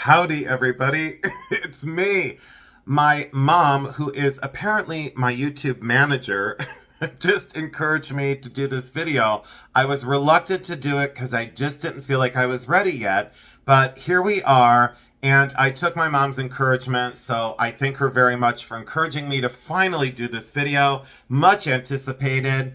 Howdy, everybody. It's me. My mom, who is apparently my YouTube manager, just encouraged me to do this video. I was reluctant to do it because I just didn't feel like I was ready yet. But here we are. And I took my mom's encouragement, so I thank her very much for encouraging me to finally do this video. Much anticipated.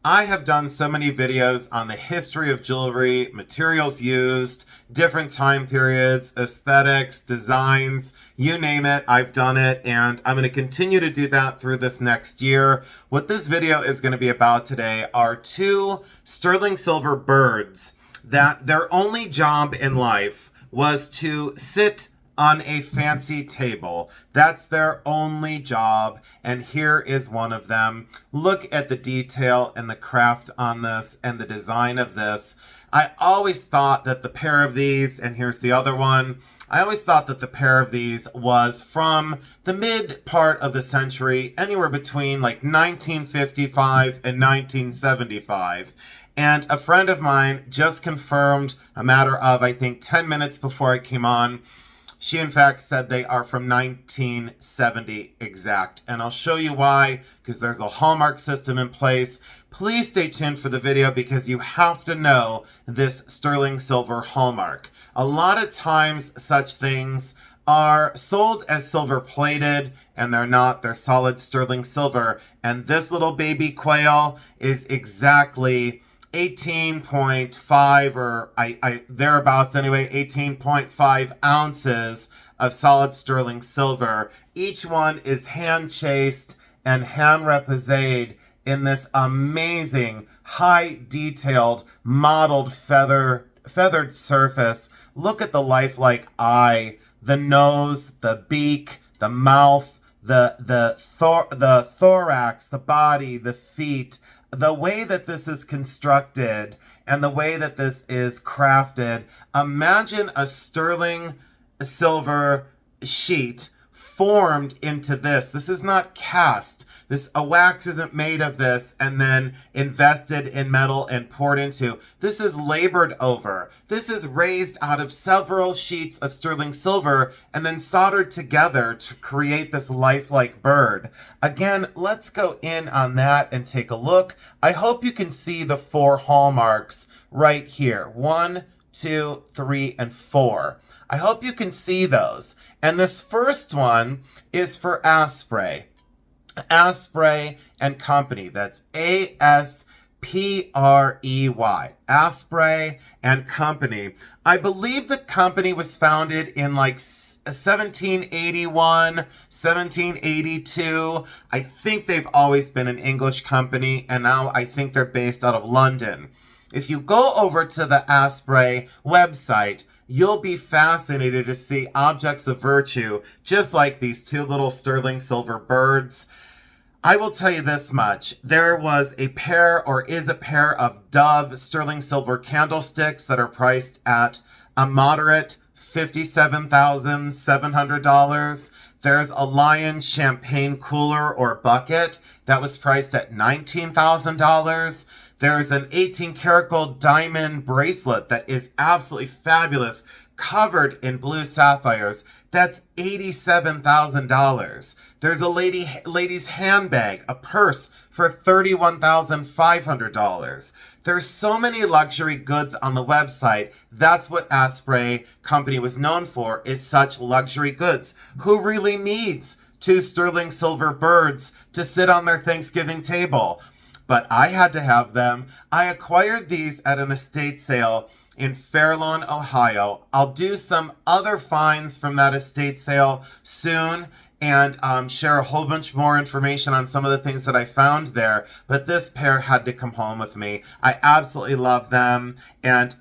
I have done so many videos on the history of jewelry, materials used, different time periods, aesthetics, designs, you name it, I've done it, and I'm going to continue to do that through this next year. What this video is going to be about today are two sterling silver birds that their only job in life was to sit on a fancy table. That's their only job, and here is one of them. Look at the detail and the craft on this and the design of this. I always thought that the pair of these, and here's the other one, I always thought that the pair of these was from the mid part of the century, anywhere between like 1955 and 1975. And a friend of mine just confirmed a matter of, I think, 10 minutes before I came on. She, in fact, said they are from 1970 exact. And I'll show you why, because there's a hallmark system in place. Please stay tuned for the video because you have to know this sterling silver hallmark. A lot of times such things are sold as silver plated, and they're not. They're solid sterling silver. And this little baby quail is exactly 18.5 or I thereabouts anyway, 18.5 ounces of solid sterling silver. Each one is hand chased and hand reposéd in this amazing, high detailed, modeled feathered surface. Look at the lifelike eye, the nose, the beak, the mouth, the thorax, the body, the feet. The way that this is constructed and the way that this is crafted, imagine a sterling silver sheet formed into this. This is not cast. A wax isn't made of this and then invested in metal and poured into. This is labored over. This is raised out of several sheets of sterling silver and then soldered together to create this lifelike bird. Again, let's go in on that and take a look. I hope you can see the four hallmarks right here. 1, 2, 3, and 4. I hope you can see those. And this first one is for Asprey. Asprey and Company. That's A-S-P-R-E-Y. Asprey and Company. I believe the company was founded in like 1781, 1782. I think they've always been an English company, and now I think they're based out of London. If you go over to the Asprey website, you'll be fascinated to see objects of virtue, just like these two little sterling silver birds. I will tell you this much. There was a pair, or is a pair, of Dove sterling silver candlesticks that are priced at a moderate $57,700. There's a Lion champagne cooler or bucket that was priced at $19,000. There's an 18 karat gold diamond bracelet that is absolutely fabulous, covered in blue sapphires. That's $87,000. There's a lady's handbag, a purse, for $31,500. There's so many luxury goods on the website. That's what Asprey Company was known for, is such luxury goods. Who really needs two sterling silver birds to sit on their Thanksgiving table? But I had to have them. I acquired these at an estate sale in Fairlawn, Ohio. I'll do some other finds from that estate sale soon and share a whole bunch more information on some of the things that I found there. But this pair had to come home with me. I absolutely love them. And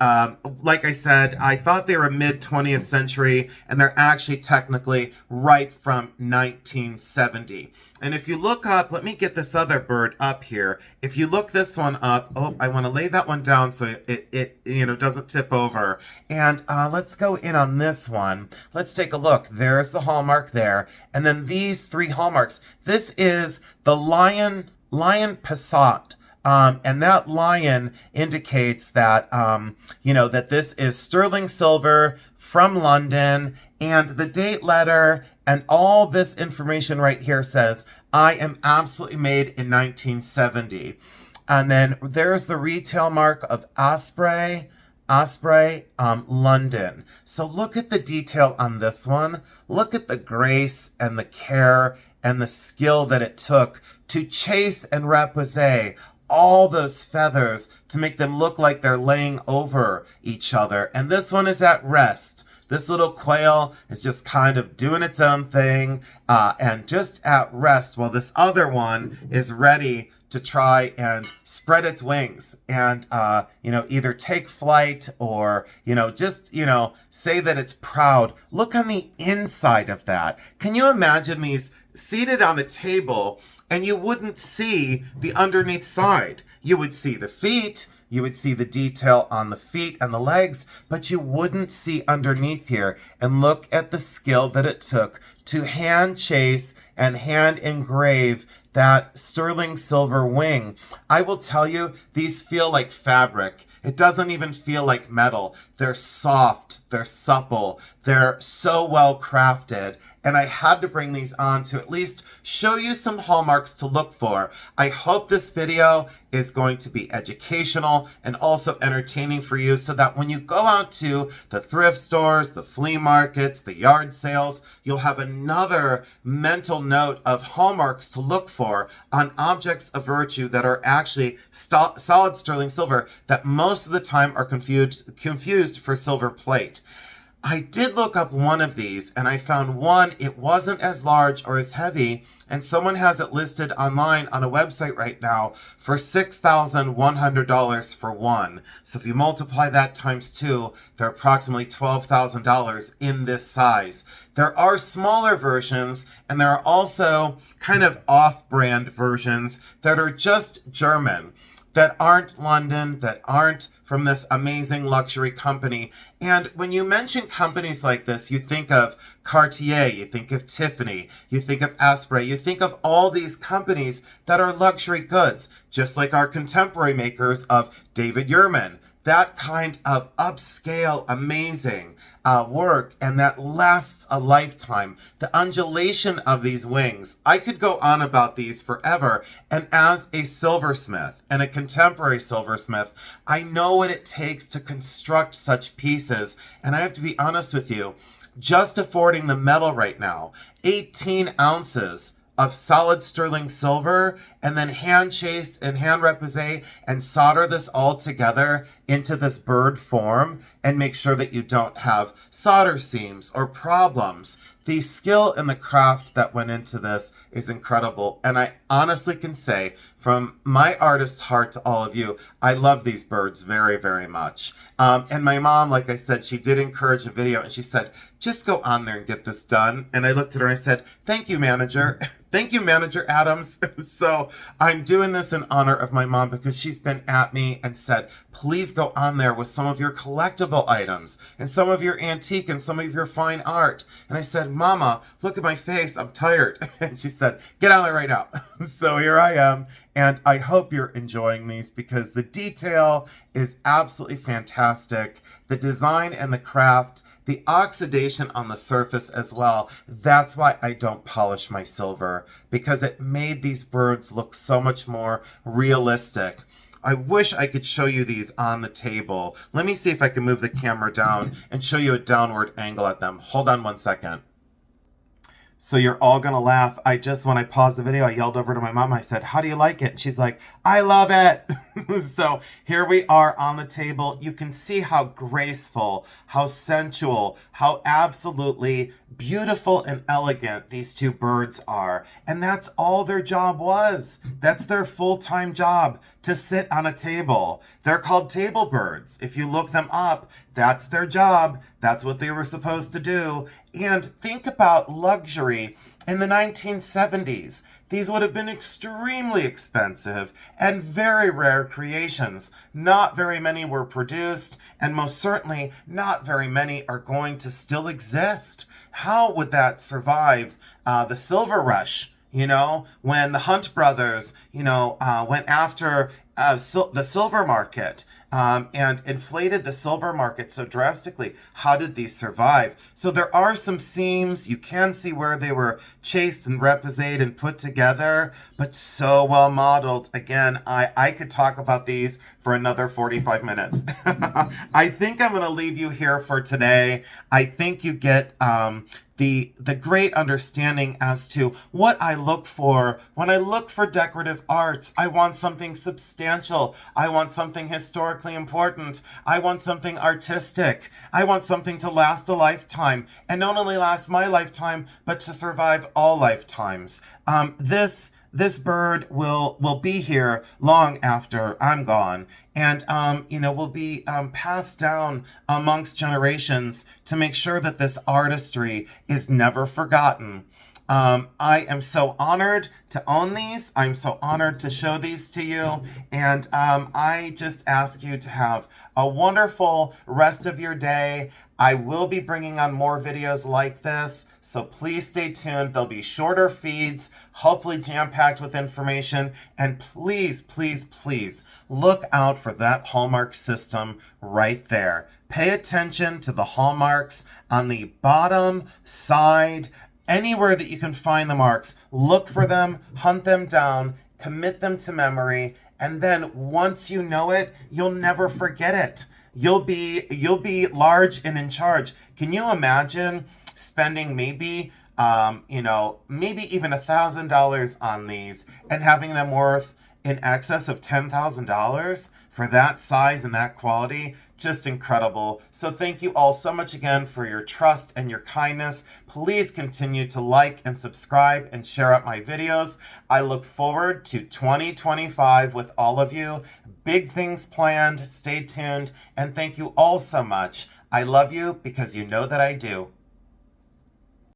like I said, I thought they were mid 20th century, and they're actually technically right from 1970. And if you look up, let me get this other bird up here. If you look this one up, oh, I want to lay that one down so it doesn't tip over. And let's go in on this one. Let's take a look. There's the hallmark there. And then these three hallmarks. This is the Lion Passat. And that lion indicates that, that this is sterling silver from London, and the date letter and all this information right here says, I am absolutely made in 1970. And then there's the retail mark of Asprey, London. So look at the detail on this one. Look at the grace and the care and the skill that it took to chase and repousse all those feathers to make them look like they're laying over each other. And this one is at rest. This little quail is just kind of doing its own thing and just at rest, while this other one is ready to try and spread its wings and, either take flight or, just, say that it's proud. Look on the inside of that. Can you imagine these seated on a table and you wouldn't see the underneath side? You would see the feet, you would see the detail on the feet and the legs, but you wouldn't see underneath here. And look at the skill that it took to hand chase and hand engrave that sterling silver wing. I will tell you, these feel like fabric. It doesn't even feel like metal. They're soft, they're supple, they're so well crafted. And I had to bring these on to at least show you some hallmarks to look for. I hope this video is going to be educational and also entertaining for you, so that when you go out to the thrift stores, the flea markets, the yard sales, you'll have another mental note of hallmarks to look for on objects of virtue that are actually solid sterling silver that most of the time are confused for silver plate. I did look up one of these and I found one, it wasn't as large or as heavy, and someone has it listed online on a website right now for $6,100 for one. So if you multiply that times 2, they're approximately $12,000 in this size. There are smaller versions, and there are also kind of off-brand versions that are just German, that aren't London, that aren't from this amazing luxury company. And when you mention companies like this, you think of Cartier, you think of Tiffany, you think of Asprey, you think of all these companies that are luxury goods, just like our contemporary makers of David Yurman. That kind of upscale, amazing work, and that lasts a lifetime. The undulation of these wings, I could go on about these forever. And as a silversmith and a contemporary silversmith, I know what it takes to construct such pieces. And I have to be honest with you, just affording the metal right now, 18 ounces of solid sterling silver, and then hand chased and hand repoussé and solder this all together into this bird form and make sure that you don't have solder seams or problems. The skill and the craft that went into this is incredible. And I honestly can say, from my artist's heart to all of you, I love these birds very, very much. And my mom, like I said, she did encourage a video, and she said, just go on there and get this done. And I looked at her and I said, thank you, manager. Thank you, Manager Adams. So I'm doing this in honor of my mom, because she's been at me and said, please go on there with some of your collectible items and some of your antique and some of your fine art. And I said, Mama, look at my face. I'm tired. And she said, get on there right now. So here I am. And I hope you're enjoying these, because the detail is absolutely fantastic. The design and the craft, the oxidation on the surface as well. That's why I don't polish my silver, because it made these birds look so much more realistic. I wish I could show you these on the table. Let me see if I can move the camera down and show you a downward angle at them. Hold on one second. So you're all going to laugh. When I paused the video, I yelled over to my mom. I said, how do you like it? And she's like, I love it. So here we are on the table. You can see how graceful, how sensual, how absolutely beautiful and elegant these two birds are. And that's all their job was. That's their full-time job, to sit on a table. They're called table birds. If you look them up, that's their job. That's what they were supposed to do. And think about luxury in the 1970s. These would have been extremely expensive and very rare creations. Not very many were produced, and most certainly not very many are going to still exist. How would that survive the silver rush? You know, when the Hunt brothers, went after the silver market and inflated the silver market so drastically. How did these survive? So there are some seams. You can see where they were chased and reposed and put together, but so well modeled. Again, I could talk about these for another 45 minutes. I think I'm going to leave you here for today. I think you get the great understanding as to what I look for when I look for decorative arts. I want something substantial. I want something historically important. I want something artistic. I want something to last a lifetime, and not only last my lifetime, but to survive all lifetimes. This bird will be here long after I'm gone, and will be passed down amongst generations to make sure that this artistry is never forgotten. I am so honored to own these. I'm so honored to show these to you. And I just ask you to have a wonderful rest of your day. I will be bringing on more videos like this, so please stay tuned. There'll be shorter feeds, hopefully jam-packed with information. And please, please, please look out for that hallmark system right there. Pay attention to the hallmarks on the bottom side. Anywhere that you can find the marks, look for them, hunt them down, commit them to memory, and then once you know it, you'll never forget it. You'll be large and in charge. Can you imagine spending maybe even $1,000 on these and having them worth in excess of $10,000 for that size and that quality? Just incredible. So thank you all so much again for your trust and your kindness. Please continue to like and subscribe and share out my videos. I look forward to 2025 with all of you. Big things planned. Stay tuned. And thank you all so much. I love you because you know that I do.